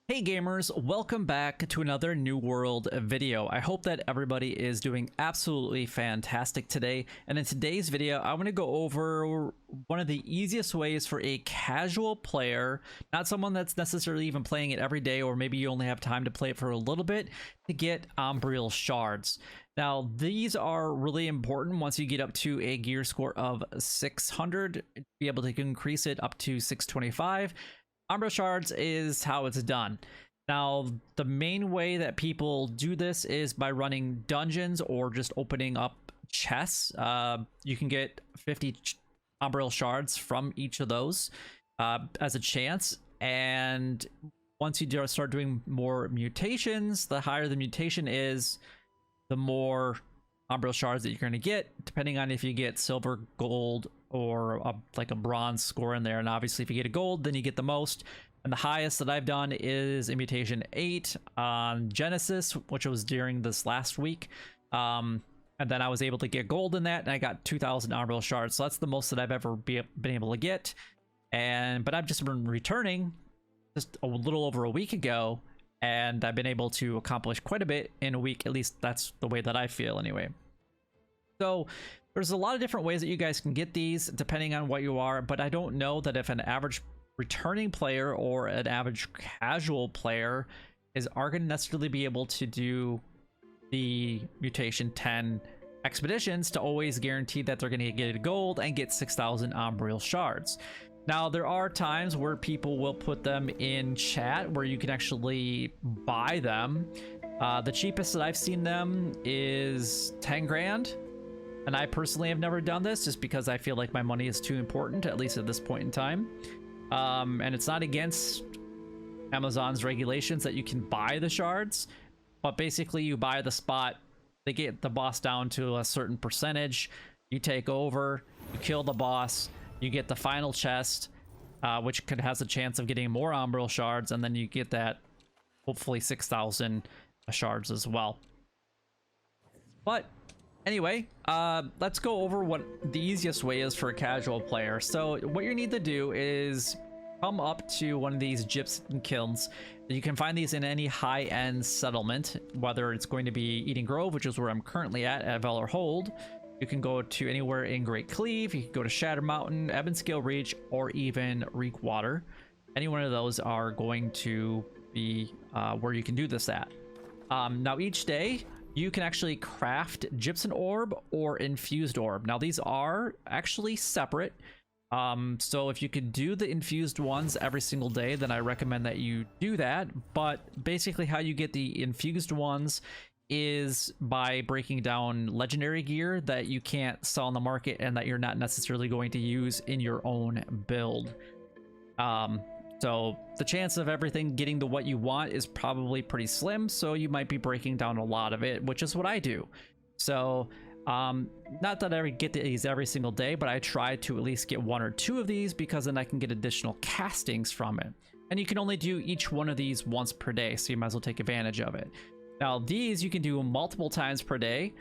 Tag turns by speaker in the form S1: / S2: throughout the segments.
S1: Hey gamers, welcome back to another New World video. I hope that everybody is doing absolutely fantastic today. And in today's video, I want to go over one of the easiest ways for a casual player, not someone that's necessarily even playing it every day, or maybe you only have time to play it for a little bit, to get Umbral Shards. Now, these are really important once you get up to a gear score of 600, to be able to increase it up to 625. Umbral Shards is how it's done. Now, the main way that people do this is by running dungeons or just opening up chests. You can get 50 Umbral Shards from each of those as a chance. And once you start doing more mutations, the higher the mutation is, the more Umbral Shards that you're going to get, depending on if you get silver, gold, or like a bronze score in there. And obviously if you get a gold, then you get the most. And the highest that I've done is in mutation 8 on Genesis, which was during this last week. And then I was able to get gold in that, and I got 2,000 Umbral Shards. So that's the most that I've ever been able to get. But I've just been returning just a little over a week ago, and I've been able to accomplish quite a bit in a week. At least that's the way that I feel anyway. So there's a lot of different ways that you guys can get these depending on what you are, but I don't know that if an average returning player or an average casual player are going to necessarily be able to do the mutation 10 expeditions to always guarantee that they're going to get a gold and get 6,000 Umbral Shards. Now, there are times where people will put them in chat where you can actually buy them. The cheapest that I've seen them is 10 grand. And I personally have never done this just because I feel like my money is too important, at least at this point in time. And it's not against Amazon's regulations that you can buy the shards, but basically you buy the spot, they get the boss down to a certain percentage, you take over, you kill the boss, you get the final chest, which has a chance of getting more Umbral Shards, and then you get that, hopefully 6,000 shards as well. But anyway, let's go over what the easiest way is for a casual player. So what you need to do is come up to one of these gypsum kilns. You can find these in any high-end settlement, whether it's going to be Eden Grove, which is where I'm currently at Valor Hold. You can go to anywhere in Great Cleave, you can go to Shatter Mountain, Ebonscale Reach, or even Reekwater. Any one of those are going to be where you can do this at. Now each day, you can actually craft gypsum orb or infused orb. Now these are actually separate. So if you could do the infused ones every single day, then I recommend that you do that. But basically how you get the infused ones is by breaking down legendary gear that you can't sell on the market and that you're not necessarily going to use in your own build. So the chance of everything getting to what you want is probably pretty slim, so you might be breaking down a lot of it, which is what I do. So not that I get these every single day, but I try to at least get 1 or 2 of these, because then I can get additional castings from it. And you can only do each one of these once per day, so you might as well take advantage of it. Now these you can do multiple times per day.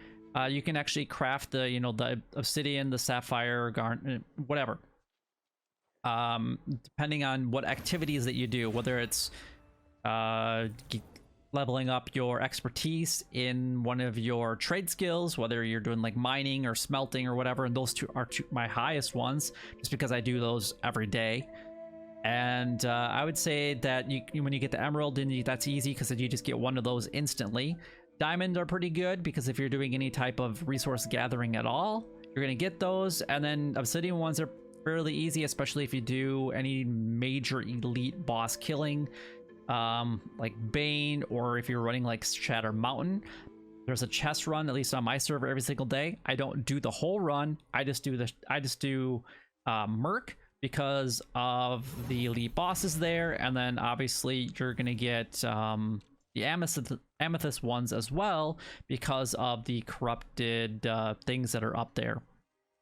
S1: You can actually craft the, the obsidian, the sapphire, garnet, whatever. Depending on what activities that you do, whether it's leveling up your expertise in one of your trade skills, whether you're doing like mining or smelting or whatever, and those two are my highest ones, just because I do those every day. And I would say that when you get the emerald, then that's easy because you just get 1 of those instantly. Diamond are pretty good because if you're doing any type of resource gathering at all, you're gonna get those. And then obsidian ones are fairly easy, especially if you do any major elite boss killing, like Bane, or if you're running like Shatter Mountain. There's a chest run, at least on my server, every single day. I don't do the whole run. I just do Merc because of the elite bosses there, and then obviously you're gonna get the amethyst ones as well because of the corrupted things that are up there,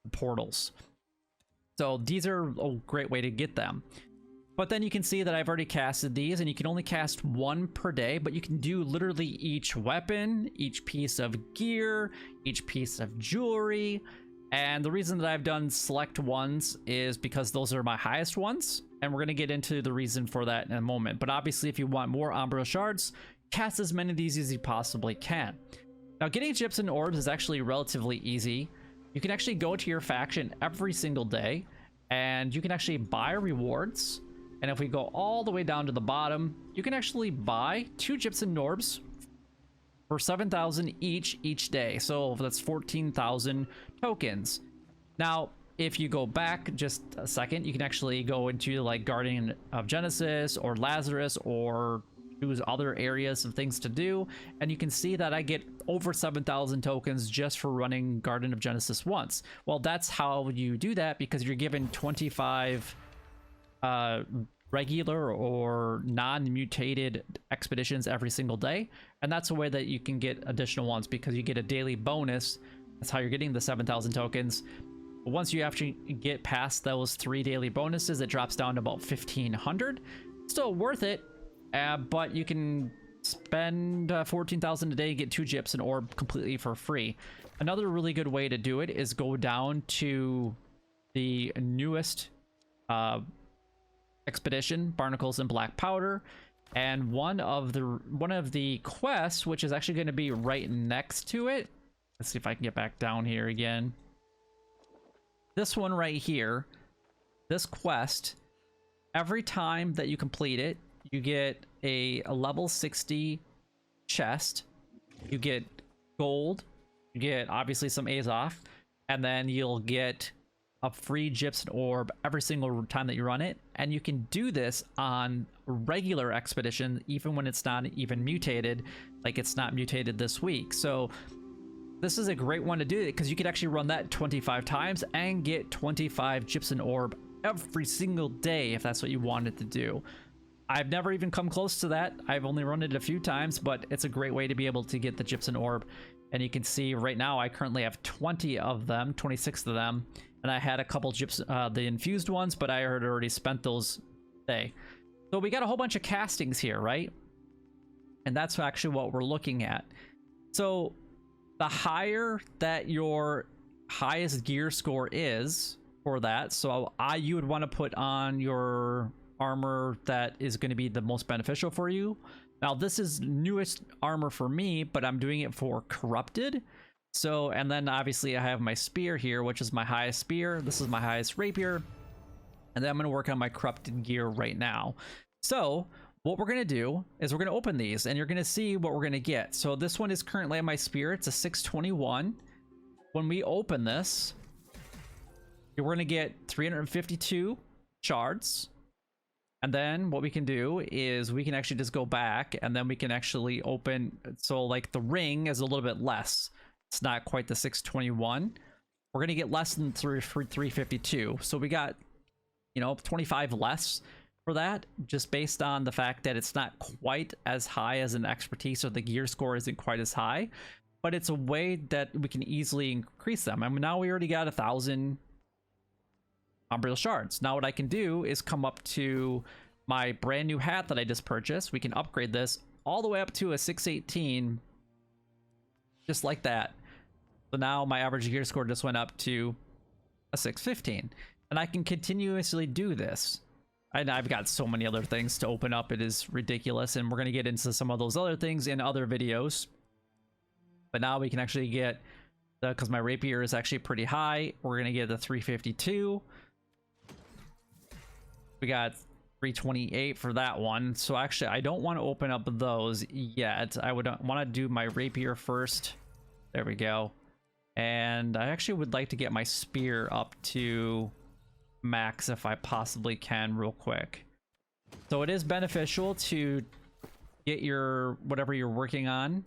S1: the portals. So these are a great way to get them. But then you can see that I've already casted these, and you can only cast 1 per day, but you can do literally each weapon, each piece of gear, each piece of jewelry. And the reason that I've done select ones is because those are my highest ones. and we're going to get into the reason for that in a moment. But obviously, if you want more Umbral Shards, cast as many of these as you possibly can. Now, getting gypsum orbs is actually relatively easy. You can actually go to your faction every single day, and you can actually buy rewards. And if we go all the way down to the bottom, you can actually buy 2 gypsum orbs for 7,000 each day. So that's 14,000 tokens. Now, if you go back just a second, you can actually go into like Guardian of Genesis or Lazarus or choose other areas of things to do, and you can see that I get over 7,000 tokens just for running Guardian of Genesis once. Well, that's how you do that, because you're given 25 regular or non-mutated expeditions every single day, and that's a way that you can get additional ones, because you get a daily bonus. That's how you're getting the 7,000 tokens. But once you actually get past those 3 daily bonuses, it drops down to about 1,500. Still worth it, but you can spend 14,000 a day, get 2 gypsum orb completely for free. Another really good way to do it is go down to the newest expedition, Barnacles and Black Powder, and one of the quests, which is actually going to be right next to it. Let's see if I can get back down here again. This one right here, this quest, every time that you complete it, you get a level 60 chest, you get gold, you get obviously some Azoth, and then you'll get a free gypsum orb every single time that you run it. And you can do this on regular expedition, even when it's not even mutated, like it's not mutated this week. So this is a great one to do, because you could actually run that 25 times and get 25 gypsum orb every single day if that's what you wanted to do. I've never even come close to that. I've only run it a few times, but it's a great way to be able to get the gypsum orb. And you can see right now I currently have 20 of them, 26 of them, and I had a couple gypsum, the infused ones, but I had already spent those today. So we got a whole bunch of castings here, right? And that's actually what we're looking at. So the higher that your highest gear score is for that, so you would want to put on your armor that is going to be the most beneficial for you. Now, this is newest armor for me, but I'm doing it for corrupted. So, and then obviously I have my spear here, which is my highest spear. This is my highest rapier. And then I'm going to work on my corrupted gear right now. So what we're going to do is we're going to open these, and you're going to see what we're going to get. So this one is currently on my spear. It's a 621. When we open this, we're going to get 352 shards. And then what we can do is we can actually just go back, and then we can actually open. So like the ring is a little bit less. It's not quite the 621. We're going to get less than 352. So we got, 25 less for that, just based on the fact that it's not quite as high as an expertise, or the gear score isn't quite as high, but it's a way that we can easily increase them. I mean, now we already got 1,000 Umbral Shards. Now what I can do is come up to my brand new hat that I just purchased. We can upgrade this all the way up to a 618, just like that. So now my average gear score just went up to a 615, and I can continuously do this. And I've got so many other things to open up, it is ridiculous, and we're going to get into some of those other things in other videos. But now we can actually get, because my rapier is actually pretty high, we're going to get the 352. We got 328 for that one. So actually, I don't want to open up those yet. I would want to do my rapier first. There we go. And I actually would like to get my spear up to max if I possibly can real quick. So it is beneficial to get your whatever you're working on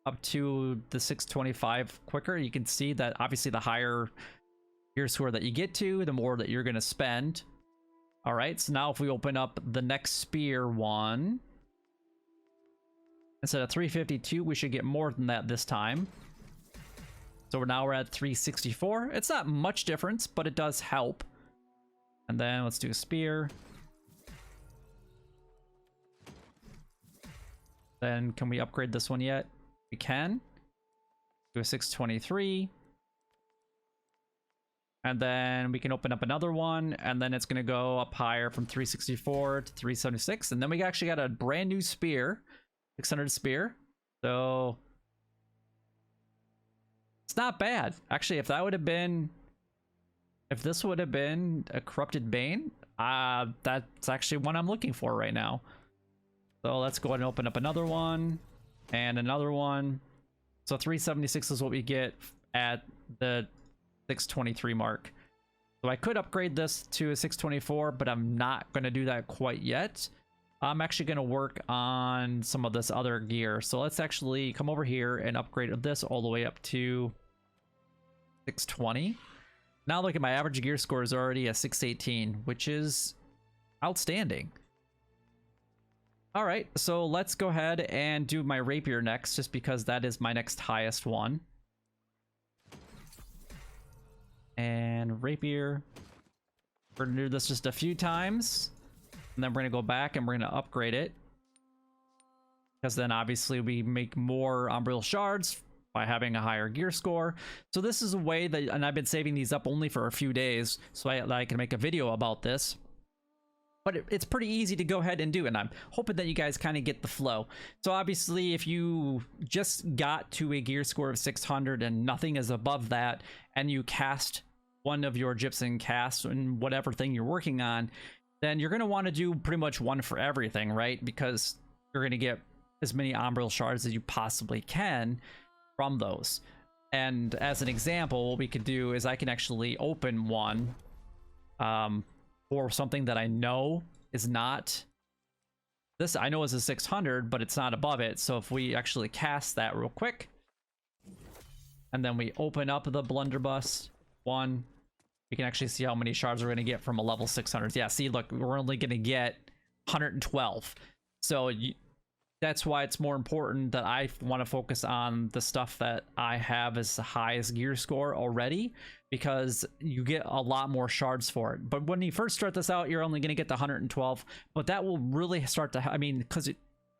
S1: up to the 625 quicker. You can see that obviously the higher gear score that you get to, the more that you're going to spend. All right, so now if we open up the next spear one, instead of 352, we should get more than that this time. So now we're at 364. It's not much difference, but it does help. And then let's do a spear. Then can we upgrade this one yet? We can. Do a 623. And then we can open up another one, and then it's going to go up higher from 364 to 376. And then we actually got a brand new spear, 600 spear. So it's not bad. Actually, if that would have been, if this would have been a corrupted bane, that's actually one I'm looking for right now. So let's go ahead and open up another one and another one. So 376 is what we get at the 623 mark. So I could upgrade this to a 624, but I'm not going to do that quite yet. I'm actually going to work on some of this other gear. So let's actually come over here and upgrade this all the way up to 620. Now look at my average gear score is already a 618, which is outstanding. All right, so let's go ahead and do my rapier next, just because that is my next highest one. And rapier, we're gonna do this just a few times, and then we're gonna go back and we're gonna upgrade it, because then obviously we make more Umbral Shards by having a higher gear score. So this is a way that, and I've been saving these up only for a few days so I can make a video about this. But it's pretty easy to go ahead and do, and I'm hoping that you guys kind of get the flow. So obviously, if you just got to a gear score of 600 and nothing is above that, and you cast one of your gypsum casts and whatever thing you're working on, then you're going to want to do pretty much one for everything, right? Because you're going to get as many Umbral Shards as you possibly can from those. And as an example, what we could do is I can actually open one for something that I know is not this. I know is a 600, but it's not above it. So if we actually cast that real quick, and then we open up the blunderbuss one, we can actually see how many shards we're going to get from a level 600. Yeah, see, look, we're only going to get 112. So that's why it's more important that I want to focus on the stuff that I have as the highest gear score already, because you get a lot more shards for it. But when you first start this out, you're only going to get the 112, but that will really start to, I mean, because it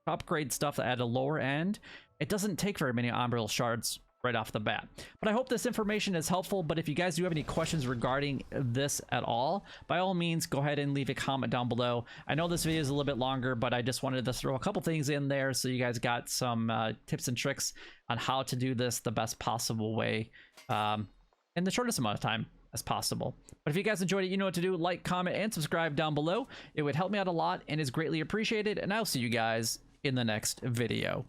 S1: upgrades stuff at a lower end, it doesn't take very many Umbral Shards right off the bat. But I hope this information is helpful. But if you guys do have any questions regarding this at all, by all means, go ahead and leave a comment down below. I know this video is a little bit longer, but I just wanted to throw a couple things in there so you guys got some tips and tricks on how to do this the best possible way in the shortest amount of time as possible. But if you guys enjoyed it, you know what to do. Like, comment, and subscribe down below. It would help me out a lot and is greatly appreciated. And I'll see you guys in the next video.